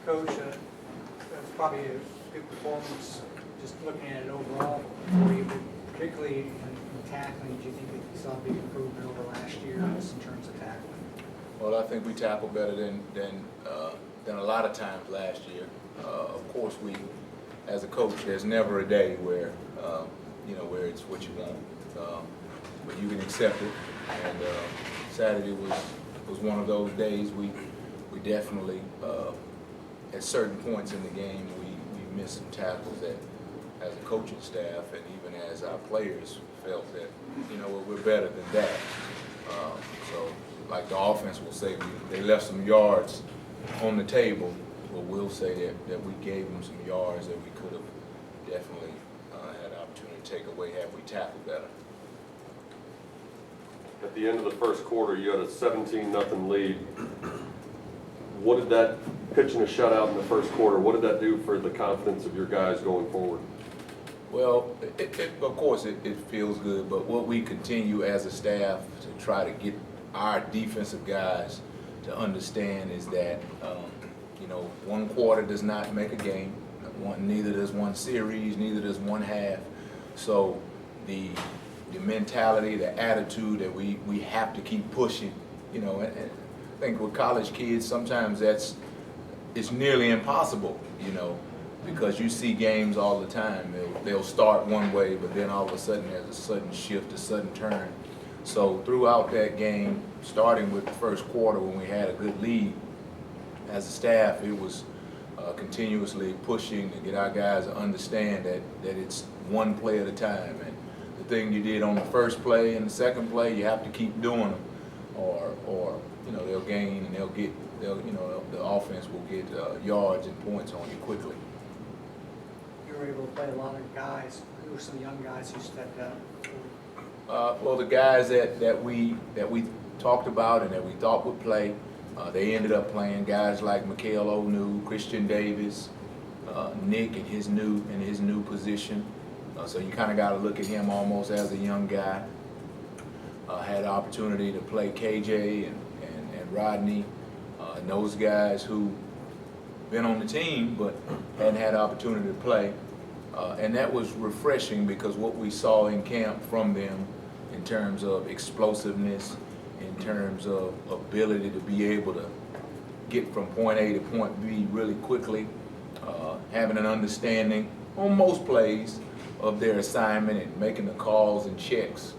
Coach, that's probably a good performance, just looking at it overall for you, but particularly in tackling. Do you think that you saw a big improvement over last year just in terms of tackling? Well, I think we tackled better than a lot of times last year. Of course, we, as a coach, there's never a day where where it's what you want, but you can accept it. And Saturday was one of those days. We definitely at certain points in the game we missed some tackles that, as a coaching staff and even as our players, felt that we're better than that. So, like the offense will say, they left some yards on the table, but we'll say that we gave them some yards that we could have definitely had an opportunity to take away had we tackled better. At the end of the first quarter, you had a 17-0 lead. What did that pitching a shutout in the first quarter, what did that do for the confidence of your guys going forward? Well, of course it feels good, but what we continue as a staff to try to get our defensive guys to understand is that one quarter does not make a game. Neither does one series, neither does one half. So the mentality, the attitude that we have to keep pushing, and I think with college kids sometimes it's nearly impossible, because you see games all the time. They'll start one way, but then all of a sudden there's a sudden shift, a sudden turn. So throughout that game, starting with the first quarter when we had a good lead, as a staff, it was continuously pushing to get our guys to understand that it's one play at a time. And the thing you did on the first play and the second play, you have to keep doing them, or they'll gain and the offense will get yards and points on you quickly. You were able to play a lot of guys. Who were some young guys who stepped up? Well, the guys that we talked about and that we thought would play, they ended up playing. Guys like Michaelbatajo, Christian Davis, Nick in his new position. So you kind of got to look at him almost as a young guy. Had the opportunity to play KJ and Rodney, and those guys who been on the team but hadn't had the opportunity to play. And that was refreshing because what we saw in camp from them in terms of explosiveness, in terms of ability to be able to get from point A to point B really quickly, having an understanding on most plays of their assignment and making the calls and checks,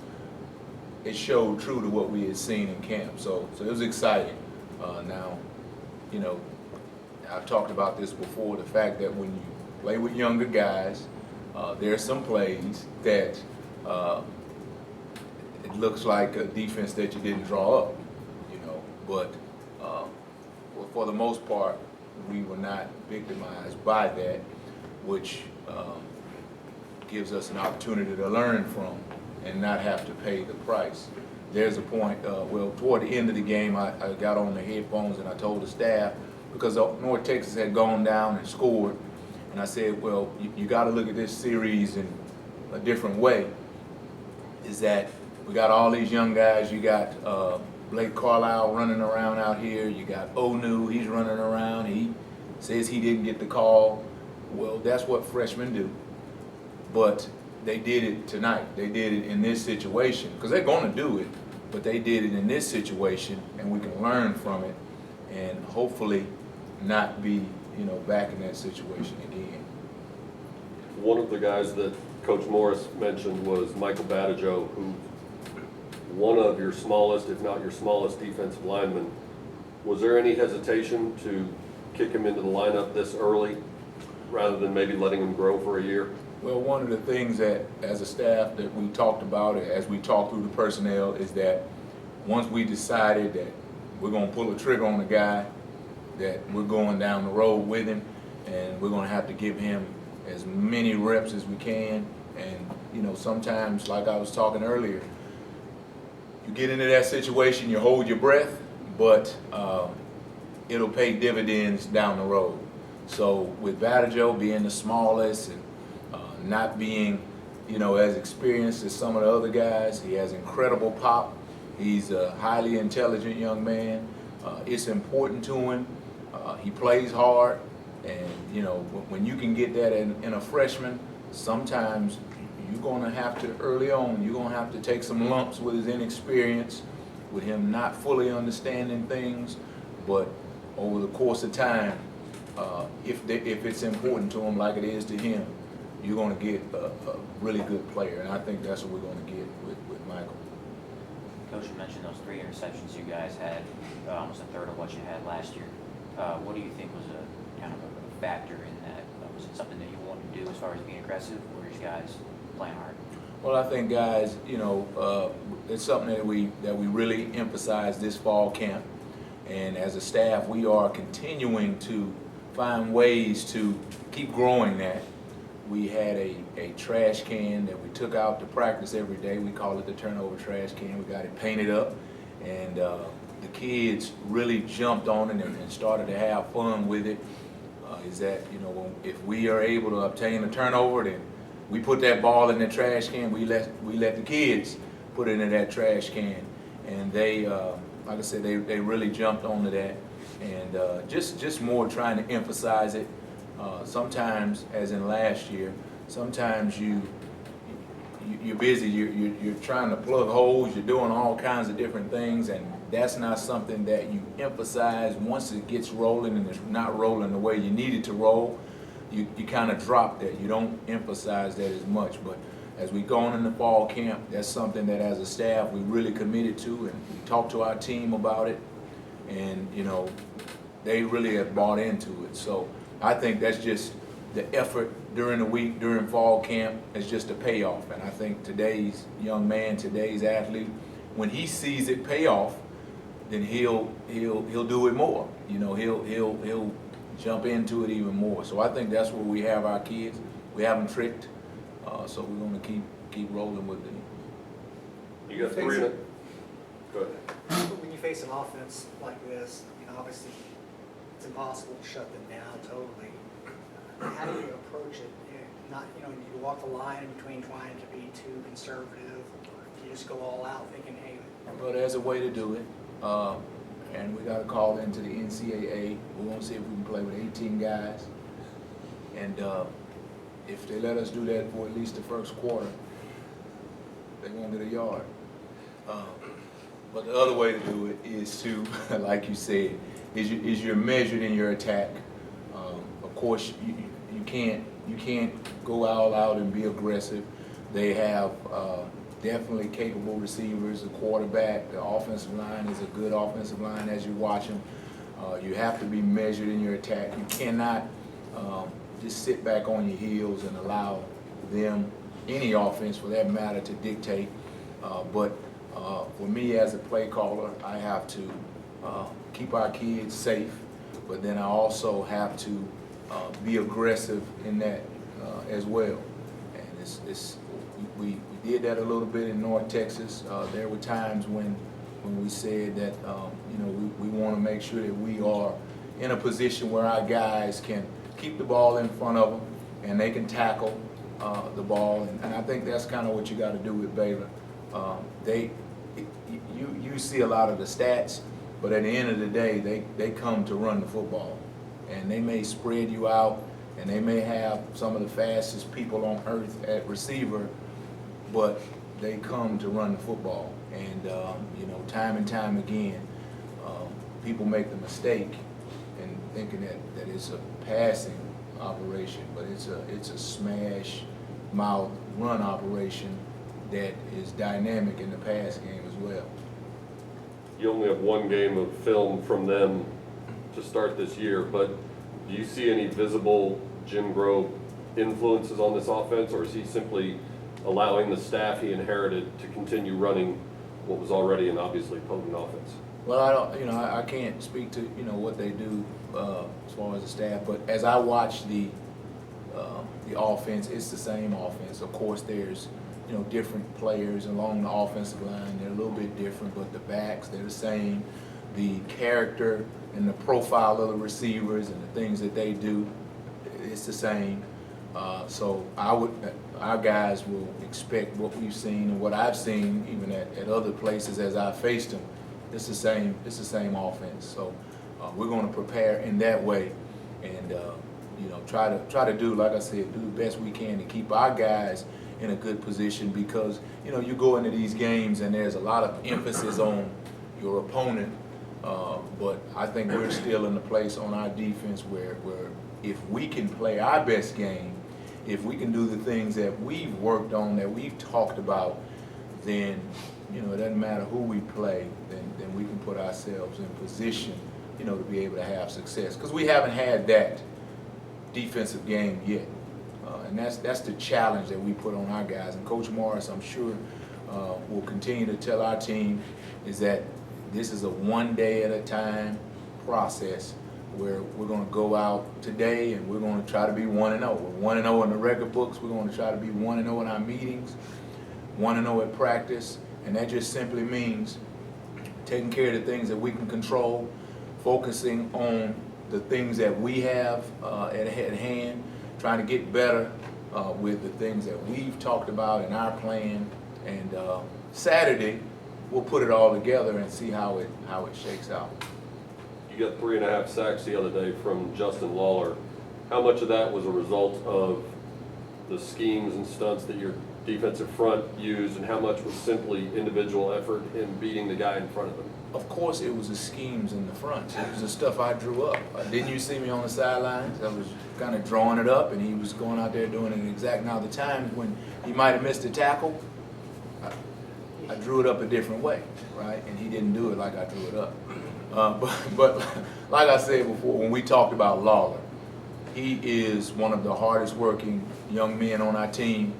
it showed true to what we had seen in camp. So it was exciting. Now, I've talked about this before, the fact that when you play with younger guys, there are some plays that it looks like a defense that you didn't draw up, but for the most part, we were not victimized by that, which gives us an opportunity to learn from and not have to pay the price. There's a point, toward the end of the game, I got on the headphones and I told the staff, because North Texas had gone down and scored, and I said, well, you got to look at this series in a different way, is that we got all these young guys. You got Blake Carlisle running around out here. You got Onu, he's running around. He says he didn't get the call. Well, that's what freshmen do. But they did it tonight. They did it in this situation, because they're going to do it, but they did it in this situation, and we can learn from it and hopefully not be, back in that situation again. One of the guys that Coach Morris mentioned was Michaelbatajo, who one of your smallest, if not your smallest, defensive lineman. Was there any hesitation to kick him into the lineup this early rather than maybe letting him grow for a year? Well, one of the things that, as a staff, that we talked about as we talked through the personnel is that once we decided that we're going to pull a trigger on a guy, that we're going down the road with him, and we're going to have to give him as many reps as we can. And, sometimes, like I was talking earlier, you get into that situation, you hold your breath, but it'll pay dividends down the road. So with Batajo being the smallest and not being, as experienced as some of the other guys, he has incredible pop. He's a highly intelligent young man. It's important to him. He plays hard. And, you know, when you can get that in a freshman, sometimes you're going to have to, early on, you're going to have to take some lumps with his inexperience, with him not fully understanding things. But over the course of time, if it's important to him like it is to him, you're going to get a really good player. And I think that's what we're going to get with Michael. Coach, you mentioned those 3 interceptions you guys had, almost a third of what you had last year. What do you think was a kind of a factor in that? Was it something that you wanted to do as far as being aggressive, or just guys playing hard? Well, I think guys, you know, it's something that we really emphasize this fall camp. And as a staff, we are continuing to find ways to keep growing that. We had a trash can that we took out to practice every day. We call it the turnover trash can. We got it painted up, and the kids really jumped on it and started to have fun with it. Is that, you know, if we are able to obtain a turnover, then we put that ball in the trash can. We let the kids put it in that trash can, and they, like I said, they really jumped onto that, and just more trying to emphasize it. Sometimes, as in last year, sometimes you're busy, you're trying to plug holes, you're doing all kinds of different things, and that's not something that you emphasize. Once it gets rolling and it's not rolling the way you need it to roll, you kind of drop that. You don't emphasize that as much. But as we go on in the fall camp, that's something that as a staff we really committed to, and we talked to our team about it, and you know, they really have bought into it. So I think that's just the effort during the week, during fall camp, is just a payoff. And I think today's young man, today's athlete, when he sees it pay off, then he'll do it more. You know, he'll jump into it even more. So I think that's where we have our kids. We have them tricked, so we're going to keep rolling with it. You got 3 in it? Go ahead. When you face an offense like this, I mean, obviously it's impossible to shut them down totally. How do you approach it? You know, you walk the line between trying to be too conservative, or you just go all out thinking, hey. Well, there's a way to do it, and we got to call into the NCAA. We want to see if we can play with 18 guys, and if they let us do that for at least the first quarter, they won't get a yard. But the other way to do it is to, like you said, is you're measured in your attack. Of course, you can't go all out and be aggressive. They have definitely capable receivers, a quarterback. The offensive line is a good offensive line as you watch them. You have to be measured in your attack. You cannot just sit back on your heels and allow them, any offense for that matter, to dictate. But for me as a play caller, I have to keep our kids safe, but then I also have to be aggressive in that as well. And we did that a little bit in North Texas. There were times when we said that you know, we want to make sure that we are in a position where our guys can keep the ball in front of them and they can tackle the ball. And I think that's kind of what you got to do with Baylor. You see a lot of the stats, but at the end of the day, they come to run the football. And they may spread you out, and they may have some of the fastest people on earth at receiver, but they come to run the football. And you know, time and time again, people make the mistake in thinking that it's a passing operation, but it's a smash mouth run operation that is dynamic in the pass game as well. You only have 1 game of film from them to start this year, but do you see any visible Jim Grove influences on this offense, or is he simply allowing the staff he inherited to continue running what was already an obviously potent offense? Well, I can't speak to, you know, what they do as far as the staff, but as I watch the offense, it's the same offense. Of course, there's, you know, different players along the offensive line. They're a little bit different, but the backs, they're the same. The character and the profile of the receivers and the things that they do, it's the same. So our guys will expect what we've seen and what I've seen even at other places as I faced them. It's the same offense. So we're going to prepare in that way, and you know, try to do, like I said, do the best we can to keep our guys in a good position, because, you know, you go into these games and there's a lot of emphasis on your opponent, but I think we're still in a place on our defense where if we can play our best game, if we can do the things that we've worked on, that we've talked about, then, you know, it doesn't matter who we play, then we can put ourselves in position, you know, to be able to have success. Because we haven't had that defensive game yet. And that's the challenge that we put on our guys. And Coach Morris, I'm sure, will continue to tell our team is that this is a one day at a time process where we're going to go out today and we're going to try to be 1-0. We're 1-0 in the record books. We're going to try to be 1-0 in our meetings, 1-0 at practice. And that just simply means taking care of the things that we can control, focusing on the things that we have at hand, trying to get better with the things that we've talked about in our plan. And Saturday, we'll put it all together and see how it shakes out. You got 3.5 sacks the other day from Justin Lawler. How much of that was a result of the schemes and stunts that your defensive front used, and how much was simply individual effort in beating the guy in front of them? Of course, it was the schemes in the front. It was the stuff I drew up. Didn't you see me on the sidelines? I was kind of drawing it up, and he was going out there doing it exact. Now, the times when he might have missed a tackle, I drew it up a different way, right? And he didn't do it like I drew it up. But like I said before, when we talked about Lawler, he is one of the hardest working young men on our team.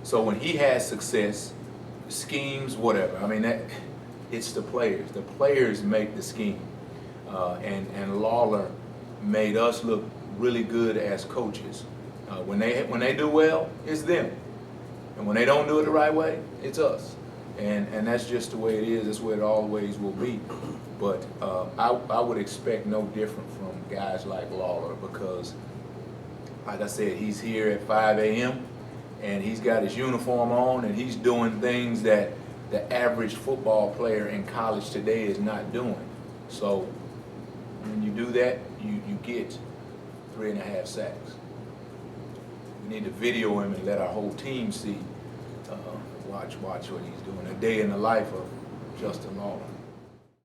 So when he has success, schemes, whatever, I mean, it's the players. The players make the scheme. And Lawler made us look really good as coaches. When they do well, it's them. And when they don't do it the right way, it's us. And that's just the way it is. That's where it always will be. But I would expect no different from guys like Lawler, because, like I said, he's here at 5 a.m. and he's got his uniform on and he's doing things that the average football player in college today is not doing. So when you do that, you get 3.5 sacks. We need to video him and let our whole team see, watch what he's doing. A day in the life of Justin Lawler.